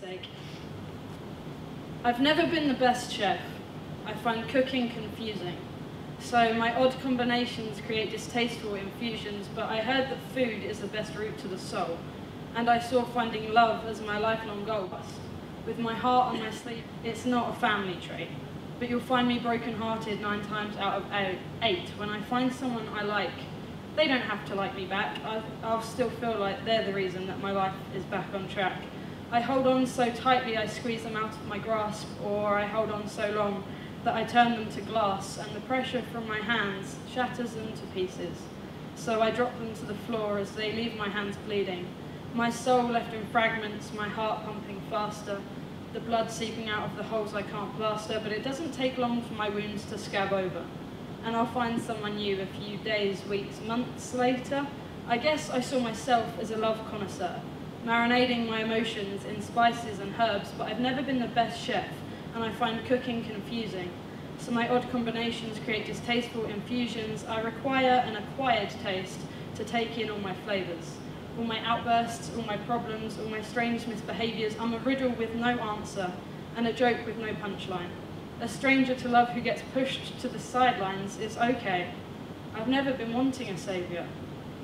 sake. I've never been the best chef. I find cooking confusing. So my odd combinations create distasteful infusions, but I heard that food is the best route to the soul. And I saw finding love as my lifelong goal. With my heart on my sleeve, it's not a family trait. But you'll find me broken-hearted 9 times out of 8. When I find someone I like, they don't have to like me back. I'll still feel like they're the reason that my life is back on track. I hold on so tightly I squeeze them out of my grasp, or I hold on so long that I turn them to glass, and the pressure from my hands shatters them to pieces. So I drop them to the floor as they leave my hands bleeding. My soul left in fragments, my heart pumping faster, the blood seeping out of the holes I can't plaster, but it doesn't take long for my wounds to scab over. And I'll find someone new a few days, weeks, months later. I guess I saw myself as a love connoisseur, marinating my emotions in spices and herbs, but I've never been the best chef, and I find cooking confusing. So my odd combinations create distasteful infusions. I require an acquired taste to take in all my flavours. All my outbursts, all my problems, all my strange misbehaviours. I'm a riddle with no answer, and a joke with no punchline. A stranger to love who gets pushed to the sidelines is okay. I've never been wanting a saviour.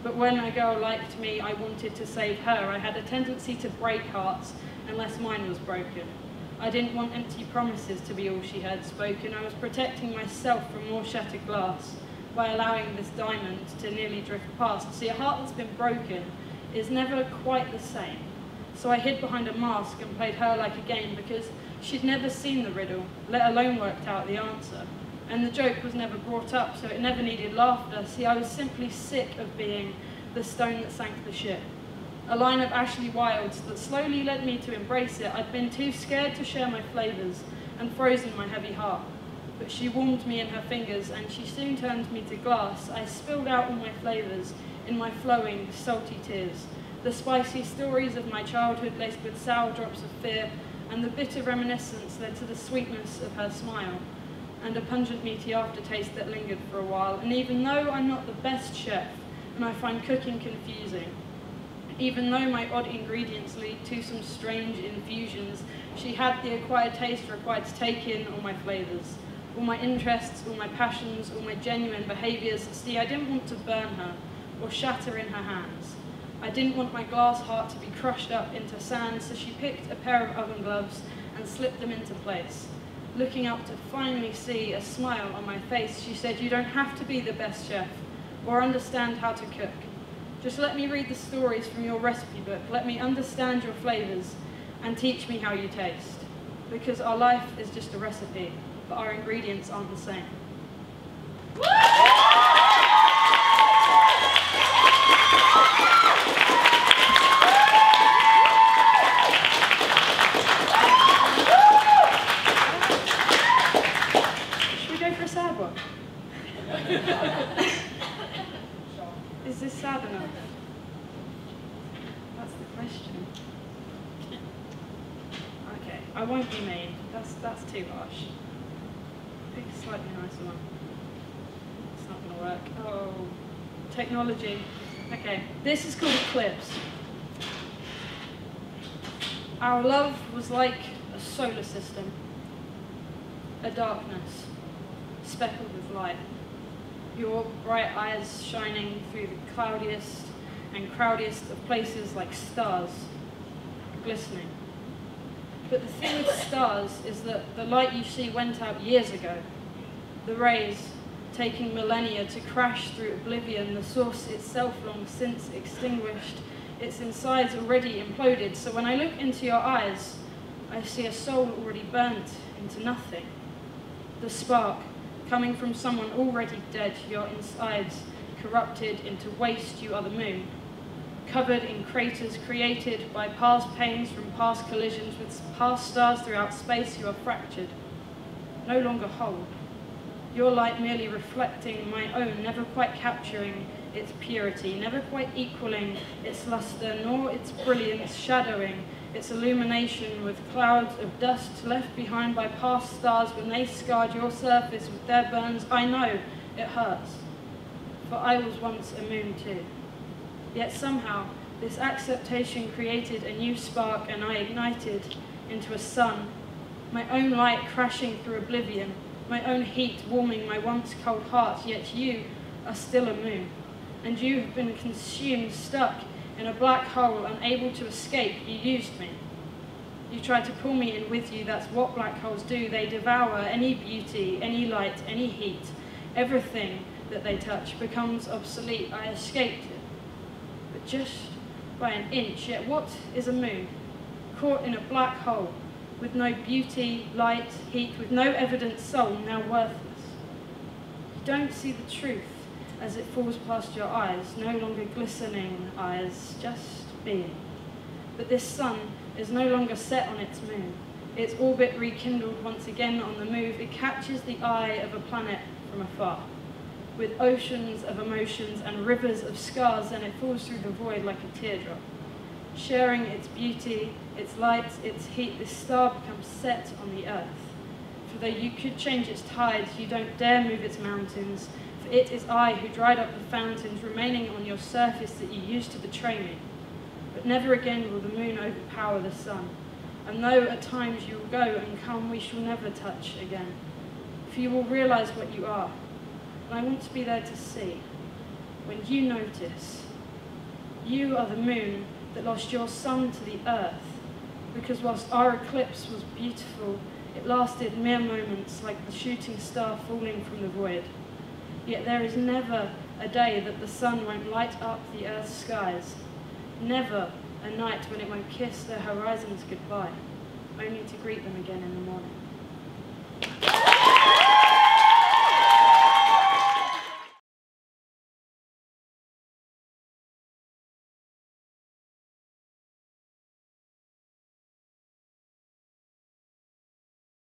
But when a girl liked me, I wanted to save her. I had a tendency to break hearts unless mine was broken. I didn't want empty promises to be all she had spoken. I was protecting myself from more shattered glass by allowing this diamond to nearly drift past. See, a heart that's been broken is never quite the same. So I hid behind a mask and played her like a game because she'd never seen the riddle, let alone worked out the answer. And the joke was never brought up, so it never needed laughter. See, I was simply sick of being the stone that sank the ship. A line of Ashley Wilde's that slowly led me to embrace it. I'd been too scared to share my flavours and frozen my heavy heart. But she warmed me in her fingers and she soon turned me to glass. I spilled out all my flavours in my flowing, salty tears. The spicy stories of my childhood laced with sour drops of fear, and the bitter reminiscence led to the sweetness of her smile, and a pungent meaty aftertaste that lingered for a while. And even though I'm not the best chef, and I find cooking confusing, even though my odd ingredients lead to some strange infusions, she had the acquired taste required to take in all my flavours, all my interests, all my passions, all my genuine behaviours. See, I didn't want to burn her, or shatter in her hands. I didn't want my glass heart to be crushed up into sand, so she picked a pair of oven gloves and slipped them into place. Looking up to finally see a smile on my face, she said, "You don't have to be the best chef, or understand how to cook. Just let me read the stories from your recipe book, let me understand your flavours, and teach me how you taste. Because our life is just a recipe, but our ingredients aren't the same." Is this sad enough? That's the question. Okay, I won't be mean. That's too harsh. Pick a slightly nicer one. It's not going to work. Oh, technology. Okay, this is called Eclipse. Our love was like a solar system, a darkness speckled with light. Your bright eyes shining through the cloudiest and crowdiest of places like stars, glistening. But the thing with stars is that the light you see went out years ago. The rays, taking millennia to crash through oblivion, the source itself long since extinguished, its insides already imploded. So when I look into your eyes, I see a soul already burnt into nothing. The spark, coming from someone already dead, your insides corrupted into waste. You are the moon, covered in craters created by past pains from past collisions with past stars throughout space. You are fractured, no longer whole. Your light merely reflecting my own, never quite capturing its purity, never quite equaling its luster, nor its brilliance shadowing its illumination with clouds of dust left behind by past stars when they scarred your surface with their burns. I know it hurts, for I was once a moon too. Yet somehow This acceptation created a new spark, and I ignited into a sun, my own light crashing through oblivion, my own heat warming my once cold heart, yet you are still a moon, and you have been consumed, stuck in a black hole, unable to escape. You used me. You tried to pull me in with you. That's what black holes do. They devour any beauty, any light, any heat. Everything that they touch becomes obsolete. I escaped it, but just by an inch. Yet what is a moon? Caught in a black hole, with no beauty, light, heat, with no evident soul, now worthless. You don't see the truth as it falls past your eyes, no longer glistening eyes, just being. But this sun is no longer set on its moon. Its orbit rekindled once again on the move. It catches the eye of a planet from afar, with oceans of emotions and rivers of scars, and it falls through the void like a teardrop. Sharing its beauty, its light, its heat, this star becomes set on the earth. For though you could change its tides, you don't dare move its mountains, for it is I who dried up the fountains remaining on your surface that you used to betray me. But never again will the moon overpower the sun, and though at times you will go and come, we shall never touch again, for you will realize what you are, and I want to be there to see. When you notice, you are the moon that lost your sun to the earth, because whilst our eclipse was beautiful, it lasted mere moments like the shooting star falling from the void. Yet there is never a day that the sun won't light up the earth's skies, never a night when it won't kiss their horizons goodbye, only to greet them again in the morning.